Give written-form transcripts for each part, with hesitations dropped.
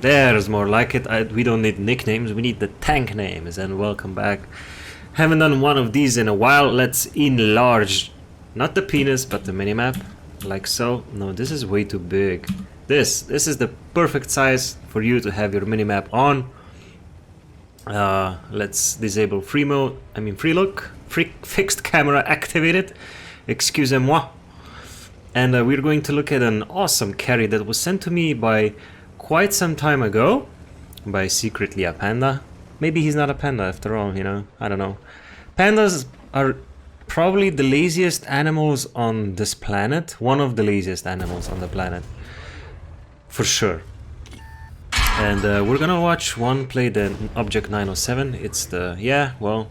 There's more like it. We don't need nicknames, we need the tank names. And welcome back. Haven't done one of these in a while. Let's enlarge, not the penis, but the minimap. Like so. No, this is way too big. This is the perfect size for you to have your minimap on. Let's disable free mode. I mean free look. Fixed camera activated. Excusez-moi. And we're going to look at an awesome carry that was sent to me by quite some time ago by secretly a panda. Maybe he's not a panda after all, you know, I don't know. Pandas are probably the laziest animals on this planet. One of the laziest animals on the planet. For sure. And we're gonna watch one play the Object 907. It's the, yeah, well,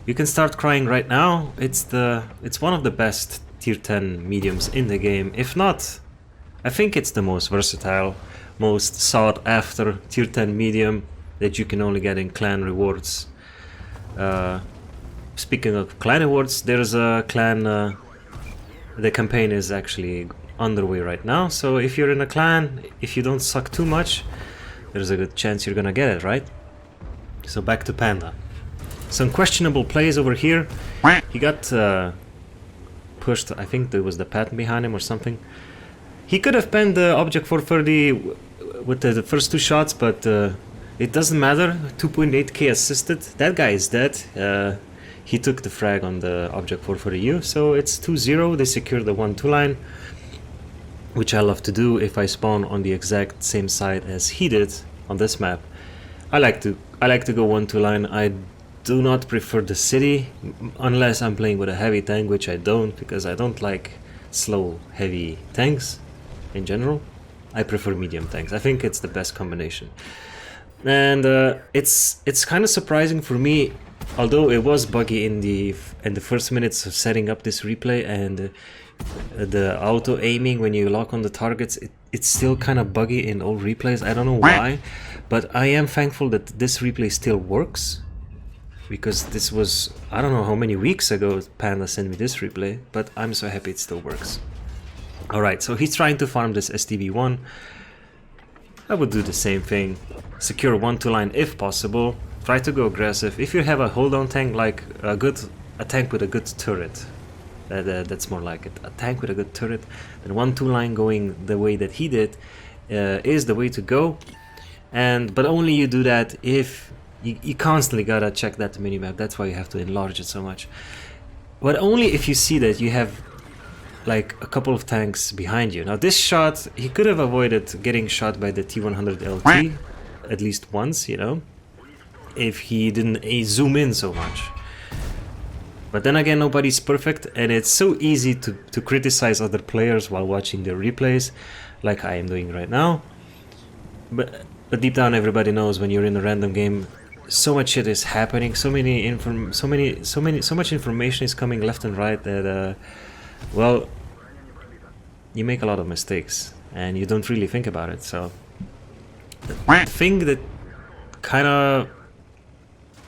you can start crying right now. It's one of the best tier 10 mediums in the game. If not, I think it's the most versatile, most sought after tier 10 medium that you can only get in clan rewards. Speaking of clan rewards, there's a clan, the campaign is actually underway right now, so if you're in a clan, if you don't suck too much, there's a good chance you're gonna get it, right? So back to Panda. Some questionable plays over here. He got pushed, I think there was the pattern behind him or something. He could have penned the Object 430 with the first two shots, but it doesn't matter. 2.8k assisted. That guy is dead. He took the frag on the Object 430U, so it's 2-0. They secure the 1-2 line, which I love to do if I spawn on the exact same side as he did on this map. I like to go 1-2 line. I do not prefer the city unless I'm playing with a heavy tank, which I don't, because I don't like slow heavy tanks in general. I prefer medium tanks. I think it's the best combination. And it's kind of surprising for me, although it was buggy in the first minutes of setting up this replay, and the auto aiming when you lock on the targets, it's still kind of buggy in all replays. I don't know why, but I am thankful that this replay still works, because this was, I don't know how many weeks ago Panda sent me this replay, but I'm so happy it still works. Alright, so he's trying to farm this STV1. I would do the same thing. Secure 1-2 line if possible. Try to go aggressive. If you have a hold on tank, like a tank with a good turret, that's more like it. A tank with a good turret, then 1-2 line going the way that he did is the way to go. But only you do that if you constantly gotta check that minimap. That's why you have to enlarge it so much. But only if you see that you have like a couple of tanks behind you. Now this shot, he could have avoided getting shot by the T100 LT at least once, you know, if he didn't zoom in so much. But then again, nobody's perfect, and it's so easy to criticize other players while watching their replays, like I am doing right now. But deep down, everybody knows when you're in a random game, so much shit is happening, so much information is coming left and right that well, you make a lot of mistakes and you don't really think about it. So the thing that kind of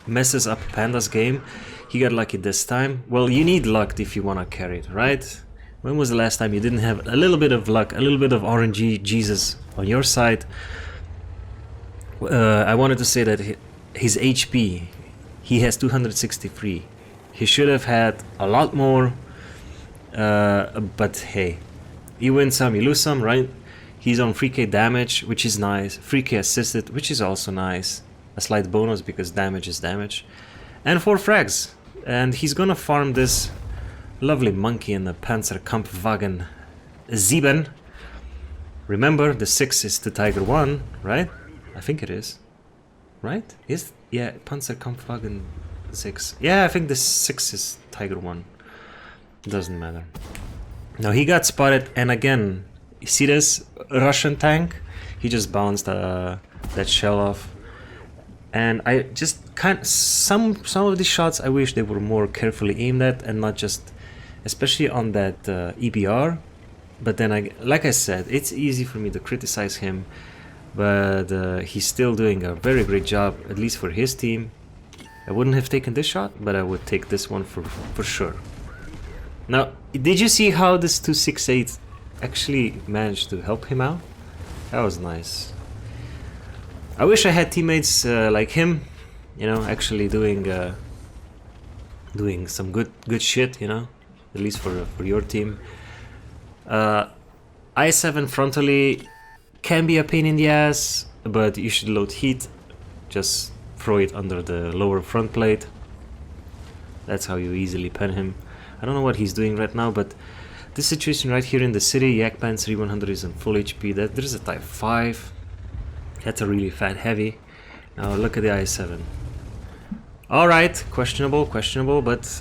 messes up Panda's game, he got lucky this time. Well, you need luck if you want to carry it, right? When was the last time you didn't have a little bit of luck, a little bit of RNG Jesus on your side? I wanted to say that his HP, he has 263. He should have had a lot more. But hey, you win some, you lose some, right? He's on 3k damage, which is nice. 3k assisted, which is also nice. A slight bonus because damage is damage. And 4 frags. And he's gonna farm this lovely monkey in the Panzerkampfwagen 7. Remember, the 6 is the Tiger 1, right? I think it is. Right? Yeah, Panzerkampfwagen 6. Yeah, I think the 6 is Tiger 1. Doesn't matter. Now he got spotted, and again, you see this Russian tank? He just bounced that shell off, and I just some of these shots I wish they were more carefully aimed at and not just, especially on that EBR. But then like I said, it's easy for me to criticize him, but he's still doing a very great job, at least for his team. I wouldn't have taken this shot, but I would take this one for sure. Now, did you see how this 268 actually managed to help him out? That was nice. I wish I had teammates like him, you know, actually doing some good shit, you know, at least for your team. I7 frontally can be a pain in the ass, but you should load heat. Just throw it under the lower front plate. That's how you easily pen him. I don't know what he's doing right now, but this situation right here in the city, Yakpan 3100 is on full HP. There's a type 5. That's a really fat heavy. Now look at the I7. Alright, questionable, but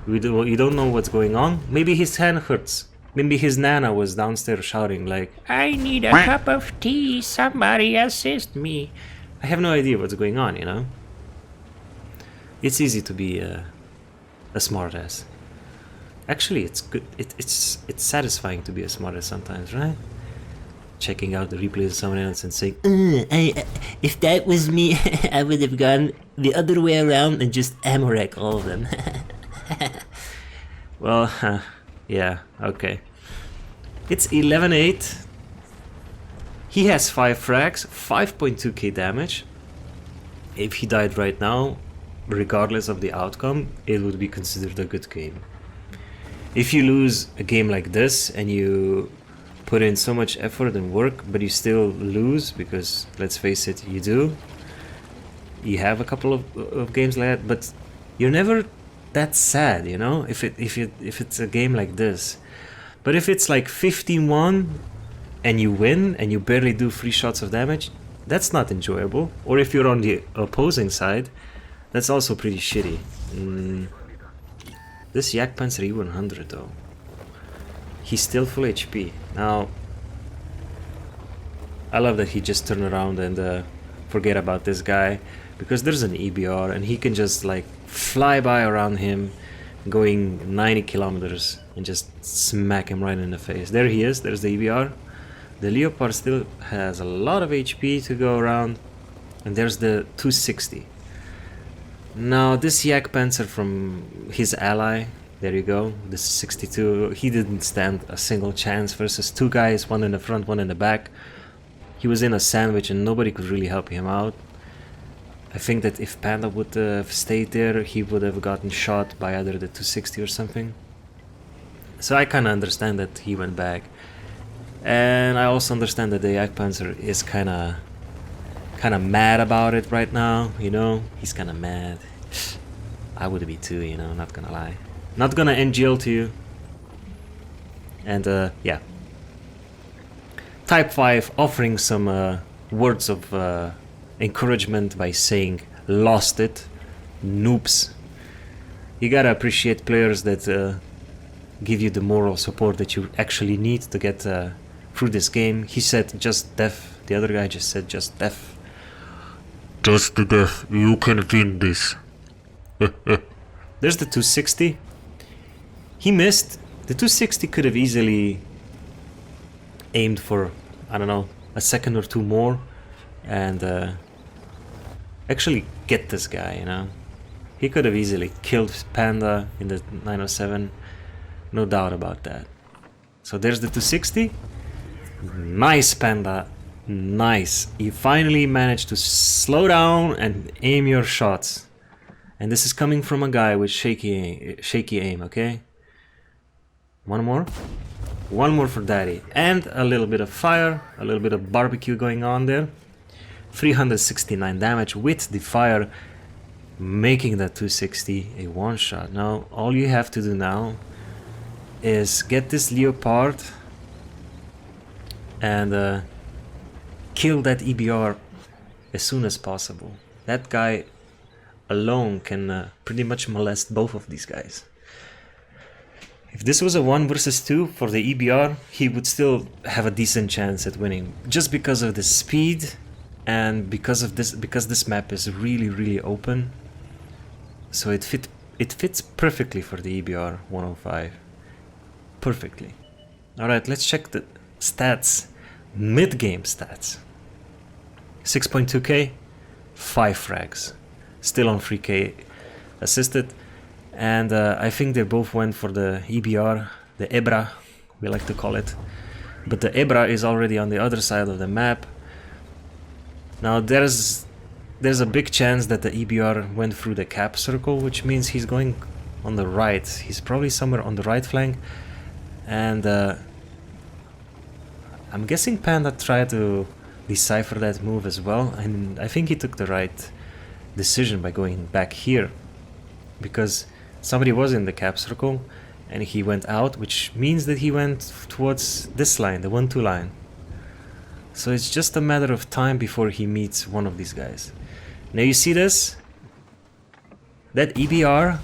you don't know what's going on. Maybe his hand hurts. Maybe his nana was downstairs shouting like, I need a cup of tea, somebody assist me. I have no idea what's going on, you know. It's easy to be a smartass. Actually, it's good. It's satisfying to be a smartass sometimes, right? Checking out the replays of someone else and saying, if that was me, I would have gone the other way around and just ammo-wreck all of them. Well, yeah, okay. It's 11-8. He has 5 frags, 5.2k damage. If he died right now, regardless of the outcome, it would be considered a good game. If you lose a game like this and you put in so much effort and work, but you still lose, because let's face it, you do. You have a couple of games like that, but you're never that sad, you know, if it's a game like this. But if it's like 15-1 and you win and you barely do 3 shots of damage, that's not enjoyable. Or if you're on the opposing side, that's also pretty shitty. This Yakpanzer E100 though, he's still full HP. Now, I love that he just turned around and forget about this guy, because there's an EBR and he can just like fly by around him going 90 kilometers and just smack him right in the face. There he is, there's the EBR. The Leopard still has a lot of HP to go around, and there's the 260. Now this Yakpanzer from his ally, there you go, this 62, he didn't stand a single chance versus 2 guys, one in the front, one in the back. He was in a sandwich and nobody could really help him out. I think that if Panda would have stayed there, he would have gotten shot by either the 260 or something. So I kinda understand that he went back. And I also understand that the Yakpanzer is kinda mad about it right now, you know? He's kinda mad. I would be too, you know, not gonna lie. Not gonna NGL to you. And yeah. Type 5 offering some words of encouragement by saying, lost it, noobs. You gotta appreciate players that give you the moral support that you actually need to get through this game. He said just death, the other guy just said just death. Just the death, you can win this. There's the 260. He missed. The 260 could have easily aimed for, I don't know, a second or two more and actually get this guy, you know. He could have easily killed Panda in the 907, no doubt about that. So there's the 260. Nice, Panda, nice. You finally managed to slow down and aim your shots. And this is coming from a guy with shaky aim, okay? One more for daddy. And a little bit of fire, a little bit of barbecue going on there. 369 damage with the fire, making that 260 a one-shot. Now, all you have to do now is get this Leopard and kill that EBR as soon as possible. That guy alone can pretty much molest both of these guys. If this was a 1 versus 2 for the EBR, he would still have a decent chance at winning, just because of the speed and because this map is really open. So it fits perfectly for the EBR 105. Perfectly. Alright, let's check the stats. Mid-game stats. 6.2k, 5 frags. Still on 3k assisted. And I think they both went for the EBR, the Ebra, we like to call it. But the Ebra is already on the other side of the map. Now there's a big chance that the EBR went through the cap circle, which means he's going on the right. He's probably somewhere on the right flank, and I'm guessing Panda tried to decipher that move as well, and I think he took the right decision by going back here, because somebody was in the cap circle and he went out, which means that he went towards this line, the 1-2 line. So it's just a matter of time before he meets one of these guys. Now you see this? That EBR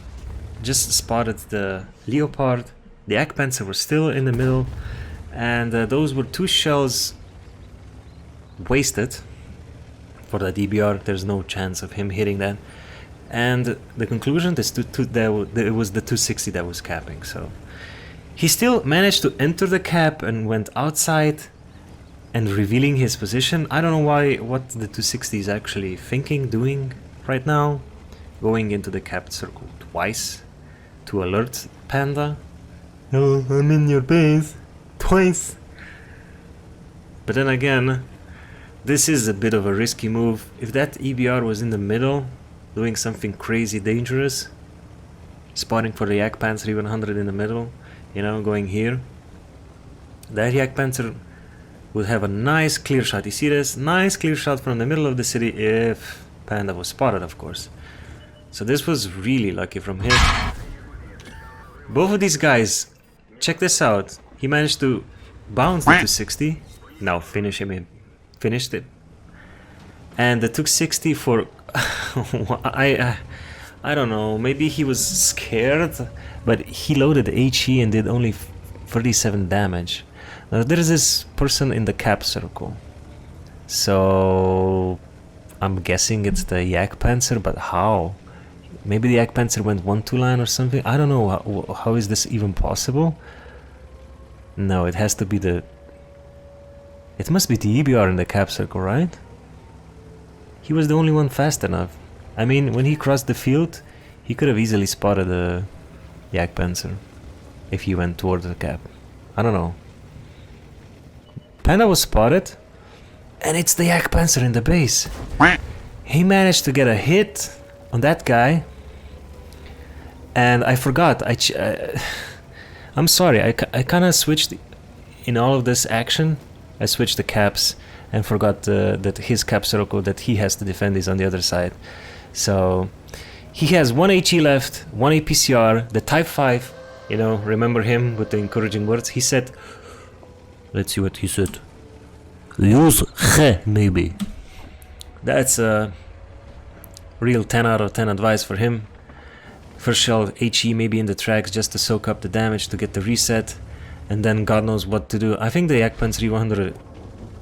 just spotted the Leopard, the Jagdpanzer was still in the middle, and those were 2 shells wasted for that EBR. There's no chance of him hitting that. And the conclusion is it was the 260 that was capping. So he still managed to enter the cap and went outside and revealing his position. I don't know what the 260 is actually thinking, doing right now. Going into the capped circle twice to alert Panda. "Oh, I'm in your base twice." But then again, this is a bit of a risky move. If that EBR was in the middle, doing something crazy dangerous, spotting for the Jagdpanzer E100 in the middle, you know, going here, that Jagdpanzer would have a nice clear shot. You see this? Nice clear shot from the middle of the city if Panda was spotted, of course. So this was really lucky from him. Both of these guys, check this out. He managed to bounce the 260. Now finish him in. Finished it. And the 260 for I don't know, maybe he was scared, but he loaded HE and did only 37 damage. Now there is this person in the cap circle, so I'm guessing it's the Jagdpanzer, but how? Maybe the Jagdpanzer went 1-2 line or something. I don't know, how is this even possible? No, it has to be the... It must be the EBR in the cap circle, right? He was the only one fast enough. I mean, when he crossed the field, he could have easily spotted the Jagdpanzer if he went towards the cap. I don't know. Panda was spotted, and it's the Jagdpanzer in the base. He managed to get a hit on that guy, and I forgot. I'm sorry. I kind of switched in all of this action. I switched the caps and forgot that his cap circle that he has to defend is on the other side. So he has 1 HE left, 1 APCR, the Type 5, you know, remember him with the encouraging words? He said, let's see what he said. Use he, maybe. That's a real 10 out of 10 advice for him. First shell HE maybe in the tracks just to soak up the damage to get the reset, and then God knows what to do. I think the Jagdpanzer E100,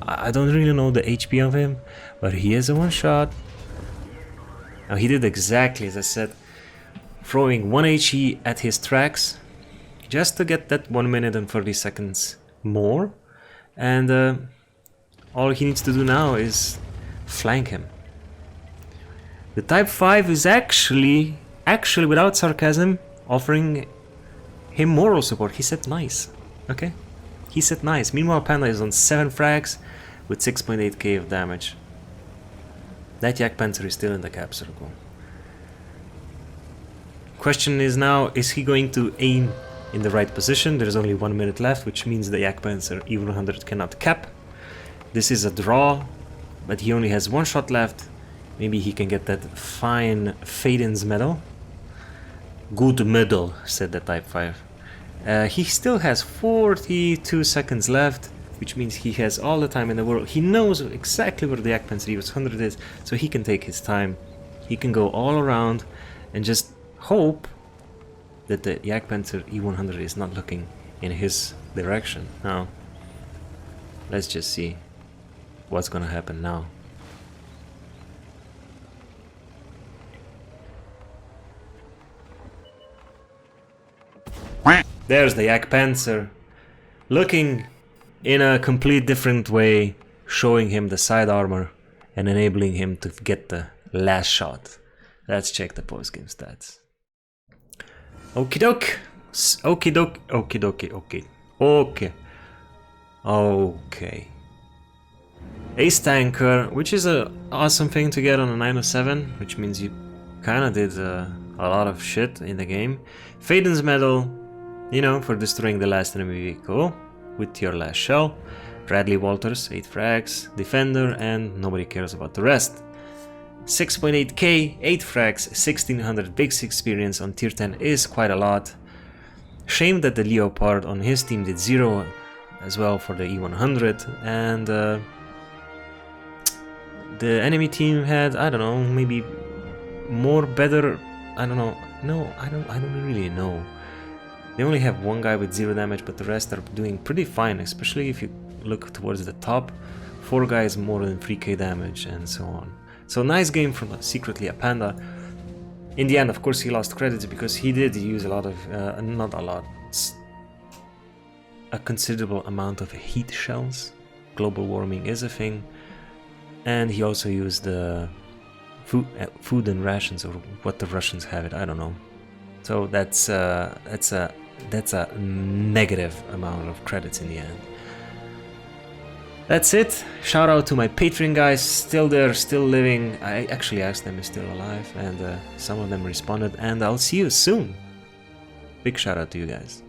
I don't really know the HP of him, but he is a one shot. Now he did exactly as I said, throwing 1 HE at his tracks just to get that 1 minute and 30 seconds more, and all he needs to do now is flank him. The Type 5 is actually without sarcasm offering him moral support. He said nice, okay? He said nice. Meanwhile Panda is on 7 frags with 6.8k of damage. That Jagdpanzer is still in the cap circle. Question is now, is he going to aim in the right position? There's only 1 minute left, which means the Jagdpanzer E100 cannot cap. This is a draw, but he only has 1 shot left. Maybe he can get that fine Faden's medal. Good medal, said the Type 5. He still has 42 seconds left, which means he has all the time in the world. He knows exactly where the Jagdpanzer E100 is, so he can take his time. He can go all around and just hope that the Jagdpanzer E100 is not looking in his direction. Now, let's just see what's gonna happen now. There's the Jagdpanzer, looking in a complete different way, showing him the side armor and enabling him to get the last shot. Let's check the post-game stats. Okie doke. Okie doke. Okie dokie. Okay. Okay. Okay. Ace Tanker, which is a awesome thing to get on a 907, which means you kinda did a lot of shit in the game. Faden's Medal, you know, for destroying the last enemy vehicle with your last shell. Bradley Walters, 8 frags, Defender, and nobody cares about the rest. 6.8k, 8 frags, 1600 base experience on tier 10 is quite a lot. Shame that the Leopard on his team did 0 as well for the E100, and the enemy team had, I don't know, maybe more better, I don't know, no, I don't really know. They only have one guy with 0 damage, but the rest are doing pretty fine, especially if you look towards the top. 4 guys more than 3k damage and so on. So nice game from secretly a panda. In the end, of course, he lost credits because he did use a lot of, not a lot, a considerable amount of heat shells. Global warming is a thing. And he also used the food and rations, or what the Russians have it, I don't know. So that's a negative amount of credits in the end. That's it. Shout out to my Patreon guys, still there, still living. I actually asked them if still alive, and some of them responded, and I'll see you soon. Big shout out to you guys.